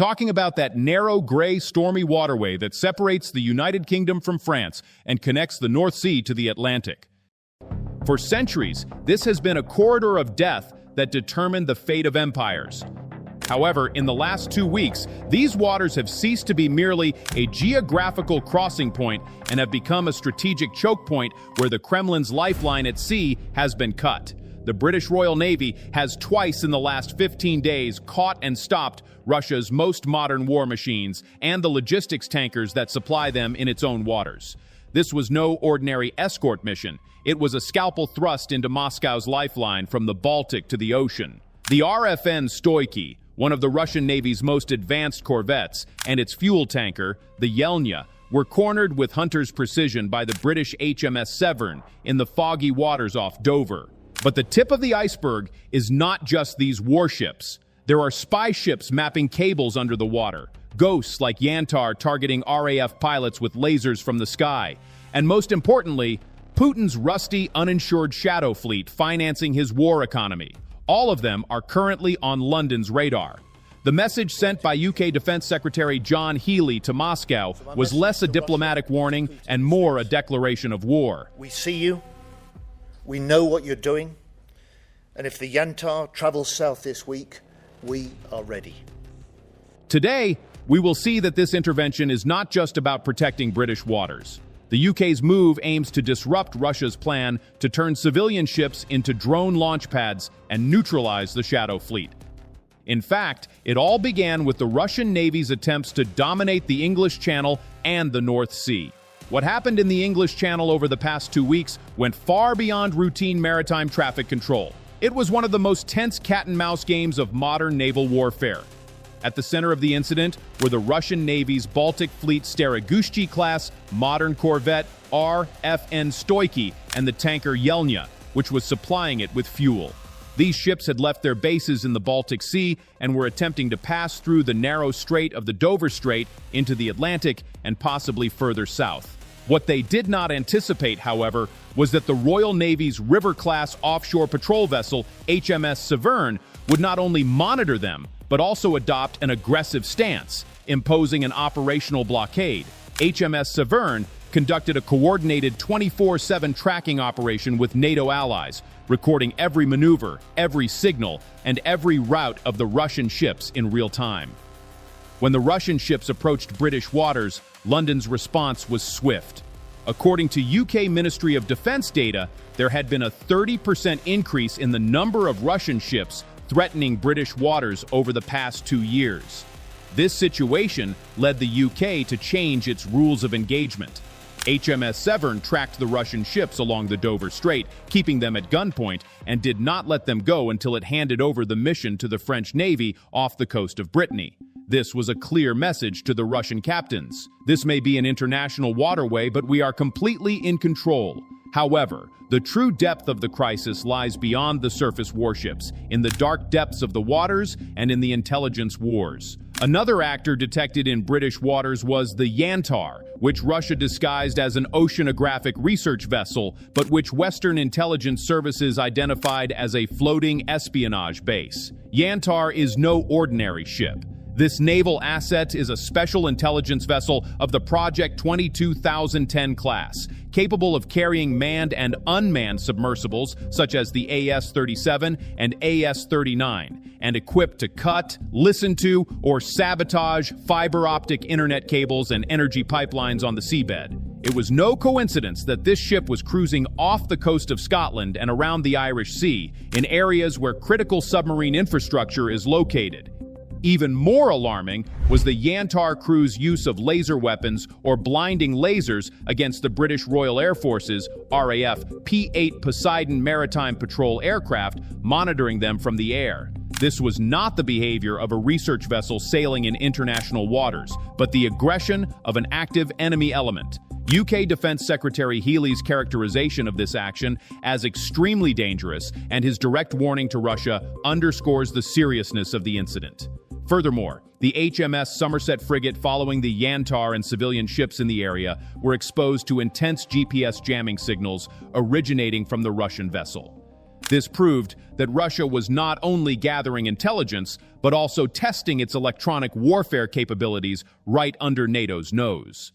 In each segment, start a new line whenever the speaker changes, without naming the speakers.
Talking about that narrow, gray, stormy waterway that separates the United Kingdom from France and connects the North Sea to the Atlantic. For centuries, this has been a corridor of death that determined the fate of empires. However, in the last 2 weeks, these waters have ceased to be merely a geographical crossing point and have become a strategic choke point where the Kremlin's lifeline at sea has been cut. The British Royal Navy has twice in the last 15 days caught and stopped Russia's most modern war machines and the logistics tankers that supply them in its own waters. This was no ordinary escort mission. It was a scalpel thrust into Moscow's lifeline from the Baltic to the ocean. The RFN Stoiky, one of the Russian Navy's most advanced corvettes, and its fuel tanker, the Yelnya, were cornered with hunter's precision by the British HMS Severn in the foggy waters off Dover. But the tip of the iceberg is not just these warships. There are spy ships mapping cables under the water, ghosts like Yantar targeting RAF pilots with lasers from the sky, and most importantly, Putin's rusty, uninsured shadow fleet financing his war economy. All of them are currently on London's radar. The message sent by UK Defense Secretary John Healey to Moscow was less a diplomatic warning and more a declaration of war.
We see you. We know what you're doing. And if the Yantar travels south this week, we are ready.
Today, we will see that this intervention is not just about protecting British waters. The UK's move aims to disrupt Russia's plan to turn civilian ships into drone launch pads and neutralize the Shadow Fleet. In fact, it all began with the Russian Navy's attempts to dominate the English Channel and the North Sea. What happened in the English Channel over the past 2 weeks went far beyond routine maritime traffic control. It was one of the most tense cat-and-mouse games of modern naval warfare. At the center of the incident were the Russian Navy's Baltic Fleet Staragushchi-class modern corvette RFN Stoiky and the tanker Yelnya, which was supplying it with fuel. These ships had left their bases in the Baltic Sea and were attempting to pass through the narrow strait of the Dover Strait into the Atlantic and possibly further south. What they did not anticipate, however, was that the Royal Navy's River-class offshore patrol vessel, HMS Severn, would not only monitor them, but also adopt an aggressive stance, imposing an operational blockade. HMS Severn conducted a coordinated 24/7 tracking operation with NATO allies, recording every maneuver, every signal, and every route of the Russian ships in real time. When the Russian ships approached British waters, London's response was swift. According to UK Ministry of Defense data, there had been a 30% increase in the number of Russian ships threatening British waters over the past 2 years. This situation led the UK to change its rules of engagement. HMS Severn tracked the Russian ships along the Dover Strait, keeping them at gunpoint, and did not let them go until it handed over the mission to the French Navy off the coast of Brittany. This was a clear message to the Russian captains. This may be an international waterway, but we are completely in control. However, the true depth of the crisis lies beyond the surface warships, in the dark depths of the waters and in the intelligence wars. Another actor detected in British waters was the Yantar, which Russia disguised as an oceanographic research vessel, but which Western intelligence services identified as a floating espionage base. Yantar is no ordinary ship. This naval asset is a special intelligence vessel of the Project 22010 class, capable of carrying manned and unmanned submersibles such as the AS-37 and AS-39, and equipped to cut, listen to, or sabotage fiber optic internet cables and energy pipelines on the seabed. It was no coincidence that this ship was cruising off the coast of Scotland and around the Irish Sea, in areas where critical submarine infrastructure is located. Even more alarming was the Yantar crew's use of laser weapons or blinding lasers against the British Royal Air Force's RAF P-8 Poseidon Maritime Patrol aircraft, monitoring them from the air. This was not the behavior of a research vessel sailing in international waters, but the aggression of an active enemy element. UK Defense Secretary Healey's characterization of this action as extremely dangerous and his direct warning to Russia underscores the seriousness of the incident. Furthermore, the HMS Somerset frigate following the Yantar and civilian ships in the area were exposed to intense GPS jamming signals originating from the Russian vessel. This proved that Russia was not only gathering intelligence, but also testing its electronic warfare capabilities right under NATO's nose.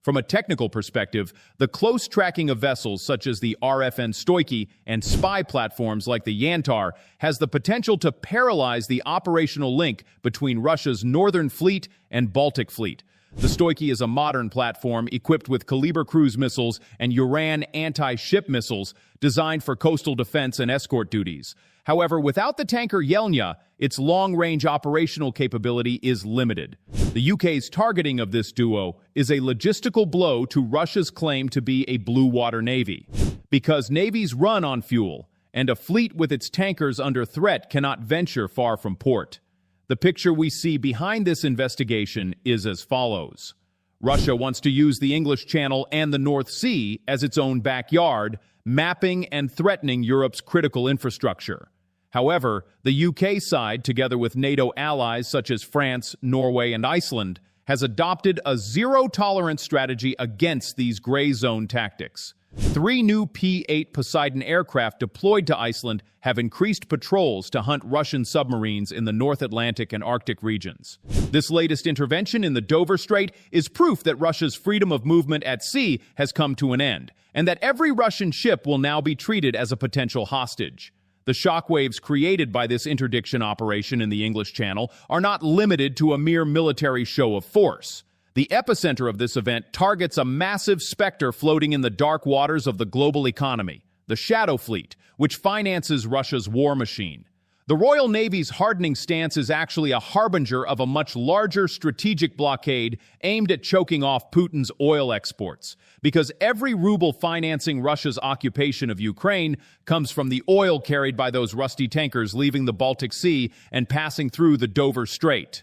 From a technical perspective, the close tracking of vessels such as the RFN Stoichi and spy platforms like the Yantar has the potential to paralyze the operational link between Russia's Northern Fleet and Baltic Fleet. The Stoichi is a modern platform equipped with Kaliber cruise missiles and Uran anti-ship missiles designed for coastal defense and escort duties. However, without the tanker Yelnya, its long-range operational capability is limited. The UK's targeting of this duo is a logistical blow to Russia's claim to be a blue water navy. Because navies run on fuel, and a fleet with its tankers under threat cannot venture far from port. The picture we see behind this investigation is as follows. Russia wants to use the English Channel and the North Sea as its own backyard, mapping and threatening Europe's critical infrastructure. However, the UK side, together with NATO allies such as France, Norway, and Iceland, has adopted a zero-tolerance strategy against these gray zone tactics. 3 new P-8 Poseidon aircraft deployed to Iceland have increased patrols to hunt Russian submarines in the North Atlantic and Arctic regions. This latest intervention in the Dover Strait is proof that Russia's freedom of movement at sea has come to an end, and that every Russian ship will now be treated as a potential hostage. The shockwaves created by this interdiction operation in the English Channel are not limited to a mere military show of force. The epicenter of this event targets a massive specter floating in the dark waters of the global economy, the Shadow Fleet, which finances Russia's war machine. The Royal Navy's hardening stance is actually a harbinger of a much larger strategic blockade aimed at choking off Putin's oil exports, because every ruble financing Russia's occupation of Ukraine comes from the oil carried by those rusty tankers leaving the Baltic Sea and passing through the Dover Strait.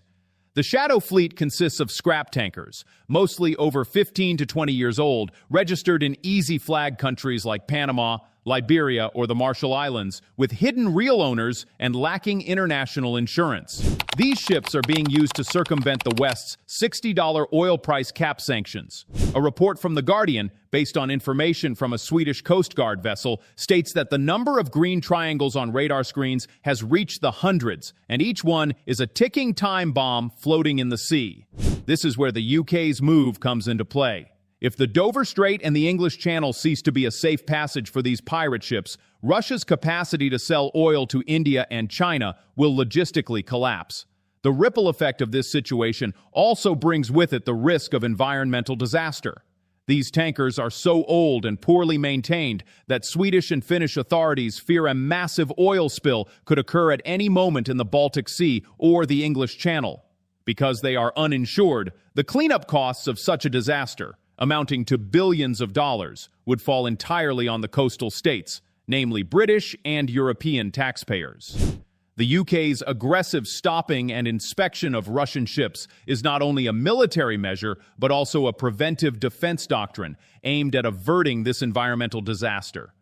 The Shadow Fleet consists of scrap tankers, mostly over 15 to 20 years old, registered in easy flag countries like Panama, Liberia, or the Marshall Islands, with hidden real owners and lacking international insurance. These ships are being used to circumvent the West's $60 oil price cap sanctions. A report from The Guardian, based on information from a Swedish Coast Guard vessel, states that the number of green triangles on radar screens has reached the hundreds, and each one is a ticking time bomb floating in the sea. This is where the UK's move comes into play. If the Dover Strait and the English Channel cease to be a safe passage for these pirate ships, Russia's capacity to sell oil to India and China will logistically collapse. The ripple effect of this situation also brings with it the risk of environmental disaster. These tankers are so old and poorly maintained that Swedish and Finnish authorities fear a massive oil spill could occur at any moment in the Baltic Sea or the English Channel. Because they are uninsured, the cleanup costs of such a disaster, amounting to billions of dollars, would fall entirely on the coastal states, namely British and European taxpayers. The UK's aggressive stopping and inspection of Russian ships is not only a military measure, but also a preventive defense doctrine aimed at averting this environmental disaster.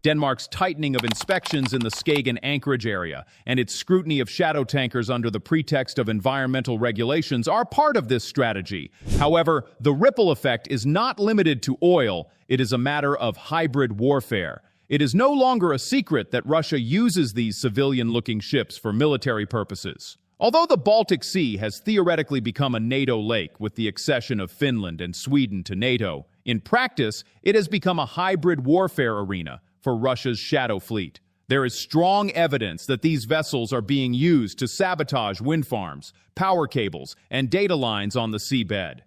Denmark's tightening of inspections in the Skagen anchorage area and its scrutiny of shadow tankers under the pretext of environmental regulations are part of this strategy. However, the ripple effect is not limited to oil. It is a matter of hybrid warfare. It is no longer a secret that Russia uses these civilian-looking ships for military purposes. Although the Baltic Sea has theoretically become a NATO lake with the accession of Finland and Sweden to NATO, in practice, it has become a hybrid warfare arena for Russia's Shadow Fleet. There is strong evidence that these vessels are being used to sabotage wind farms, power cables, and data lines on the seabed.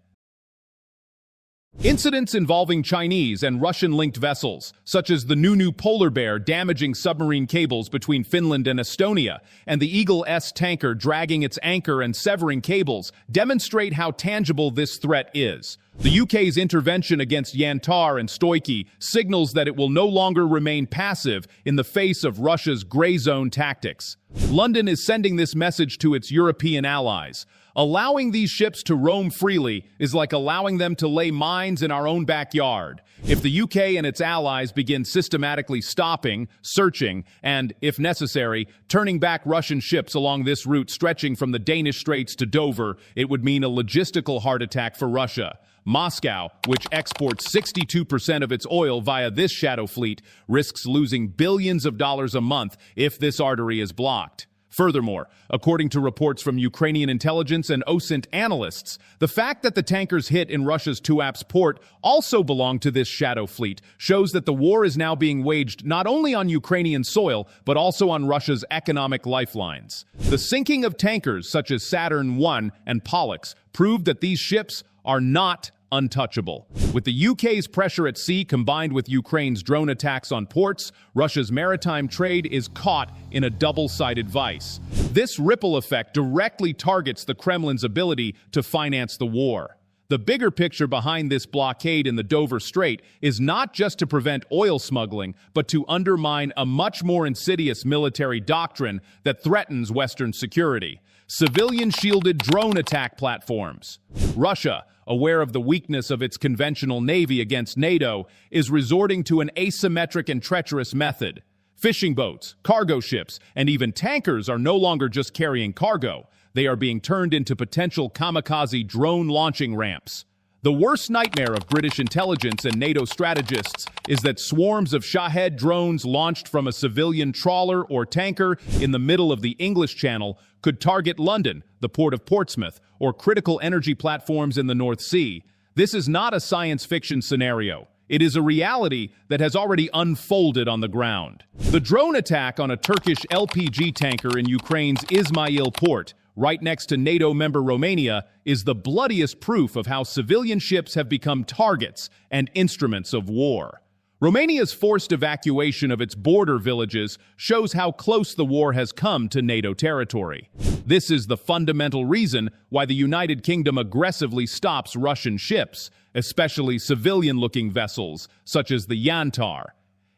Incidents involving Chinese and Russian-linked vessels, such as the Nunu Polar Bear damaging submarine cables between Finland and Estonia, and the Eagle S tanker dragging its anchor and severing cables, demonstrate how tangible this threat is. The UK's intervention against Yantar and Stoichi signals that it will no longer remain passive in the face of Russia's grey zone tactics. London is sending this message to its European allies. Allowing these ships to roam freely is like allowing them to lay mines in our own backyard. If the UK and its allies begin systematically stopping, searching, and, if necessary, turning back Russian ships along this route stretching from the Danish Straits to Dover, it would mean a logistical heart attack for Russia. Moscow, which exports 62% of its oil via this shadow fleet, risks losing billions of dollars a month if this artery is blocked. Furthermore, according to reports from Ukrainian intelligence and OSINT analysts, the fact that the tankers hit in Russia's Tuapse port also belong to this shadow fleet shows that the war is now being waged not only on Ukrainian soil, but also on Russia's economic lifelines. The sinking of tankers such as Saturn I and Pollux proved that these ships are not untouchable. With the UK's pressure at sea combined with Ukraine's drone attacks on ports, Russia's maritime trade is caught in a double-sided vice. This ripple effect directly targets the Kremlin's ability to finance the war. The bigger picture behind this blockade in the Dover Strait is not just to prevent oil smuggling, but to undermine a much more insidious military doctrine that threatens Western security: civilian-shielded drone attack platforms. Russia, aware of the weakness of its conventional navy against NATO, is resorting to an asymmetric and treacherous method. Fishing boats, cargo ships, and even tankers are no longer just carrying cargo. They are being turned into potential kamikaze drone launching ramps. The worst nightmare of British intelligence and NATO strategists is that swarms of Shahed drones launched from a civilian trawler or tanker in the middle of the English Channel could target London, the port of Portsmouth, or critical energy platforms in the North Sea. This is not a science fiction scenario. It is a reality that has already unfolded on the ground. The drone attack on a Turkish LPG tanker in Ukraine's Ismail port, right next to NATO member Romania, is the bloodiest proof of how civilian ships have become targets and instruments of war. Romania's forced evacuation of its border villages shows how close the war has come to NATO territory. This is the fundamental reason why the United Kingdom aggressively stops Russian ships, especially civilian-looking vessels, such as the Yantar.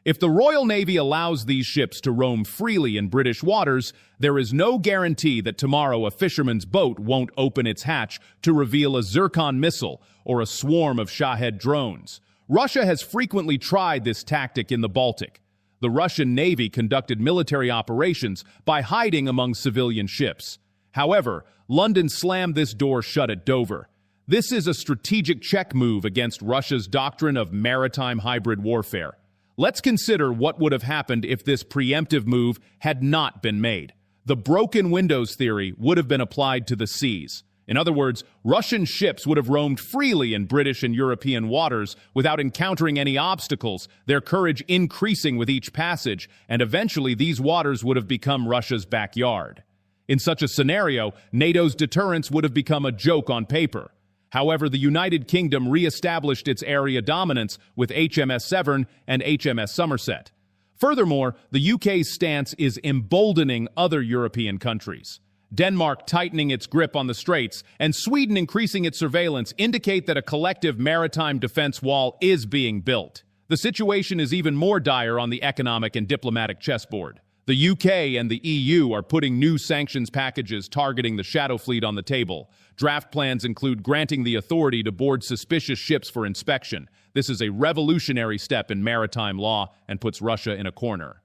If the Royal Navy allows these ships to roam freely in British waters, there is no guarantee that tomorrow a fisherman's boat won't open its hatch to reveal a Zircon missile or a swarm of Shahed drones. Russia has frequently tried this tactic in the Baltic. The Russian Navy conducted military operations by hiding among civilian ships. However, London slammed this door shut at Dover. This is a strategic check move against Russia's doctrine of maritime hybrid warfare. Let's consider what would have happened if this preemptive move had not been made. The broken windows theory would have been applied to the seas. In other words, Russian ships would have roamed freely in British and European waters without encountering any obstacles, their courage increasing with each passage, and eventually these waters would have become Russia's backyard. In such a scenario, NATO's deterrence would have become a joke on paper. However, the United Kingdom re-established its area dominance with HMS Severn and HMS Somerset. Furthermore, the UK's stance is emboldening other European countries. Denmark tightening its grip on the Straits and Sweden increasing its surveillance indicate that a collective maritime defense wall is being built. The situation is even more dire on the economic and diplomatic chessboard. The UK and the EU are putting new sanctions packages targeting the shadow fleet on the table. Draft plans include granting the authority to board suspicious ships for inspection. This is a revolutionary step in maritime law and puts Russia in a corner.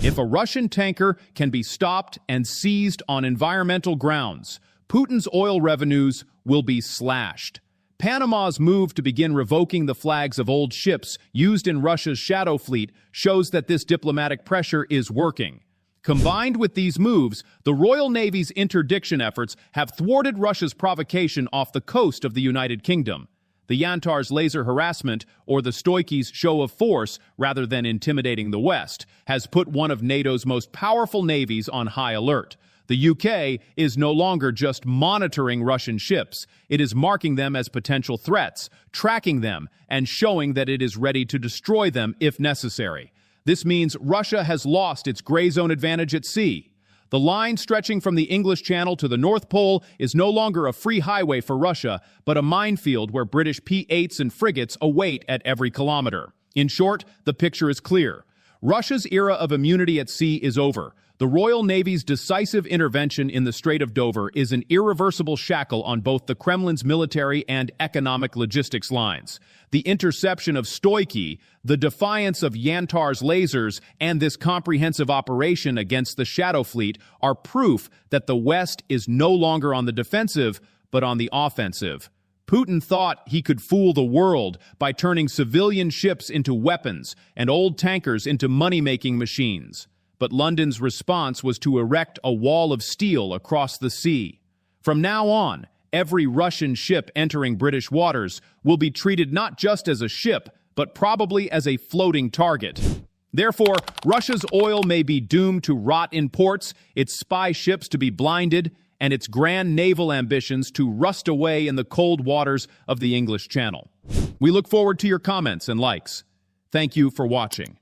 If a Russian tanker can be stopped and seized on environmental grounds, Putin's oil revenues will be slashed. Panama's move to begin revoking the flags of old ships used in Russia's shadow fleet shows that this diplomatic pressure is working. Combined with these moves, the Royal Navy's interdiction efforts have thwarted Russia's provocation off the coast of the United Kingdom. The Yantar's laser harassment, or the Stoichk's show of force rather than intimidating the West, has put one of NATO's most powerful navies on high alert. The UK is no longer just monitoring Russian ships. It is marking them as potential threats, tracking them, and showing that it is ready to destroy them if necessary. This means Russia has lost its gray zone advantage at sea. The line stretching from the English Channel to the North Pole is no longer a free highway for Russia, but a minefield where British P-8s and frigates await at every kilometer. In short, the picture is clear. Russia's era of immunity at sea is over. The Royal Navy's decisive intervention in the Strait of Dover is an irreversible shackle on both the Kremlin's military and economic logistics lines. The interception of Stoichi, the defiance of Yantar's lasers, and this comprehensive operation against the Shadow Fleet are proof that the West is no longer on the defensive, but on the offensive. Putin thought he could fool the world by turning civilian ships into weapons and old tankers into money-making machines. But London's response was to erect a wall of steel across the sea. From now on, every Russian ship entering British waters will be treated not just as a ship, but probably as a floating target. Therefore, Russia's oil may be doomed to rot in ports, its spy ships to be blinded, and its grand naval ambitions to rust away in the cold waters of the English Channel. We look forward to your comments and likes. Thank you for watching.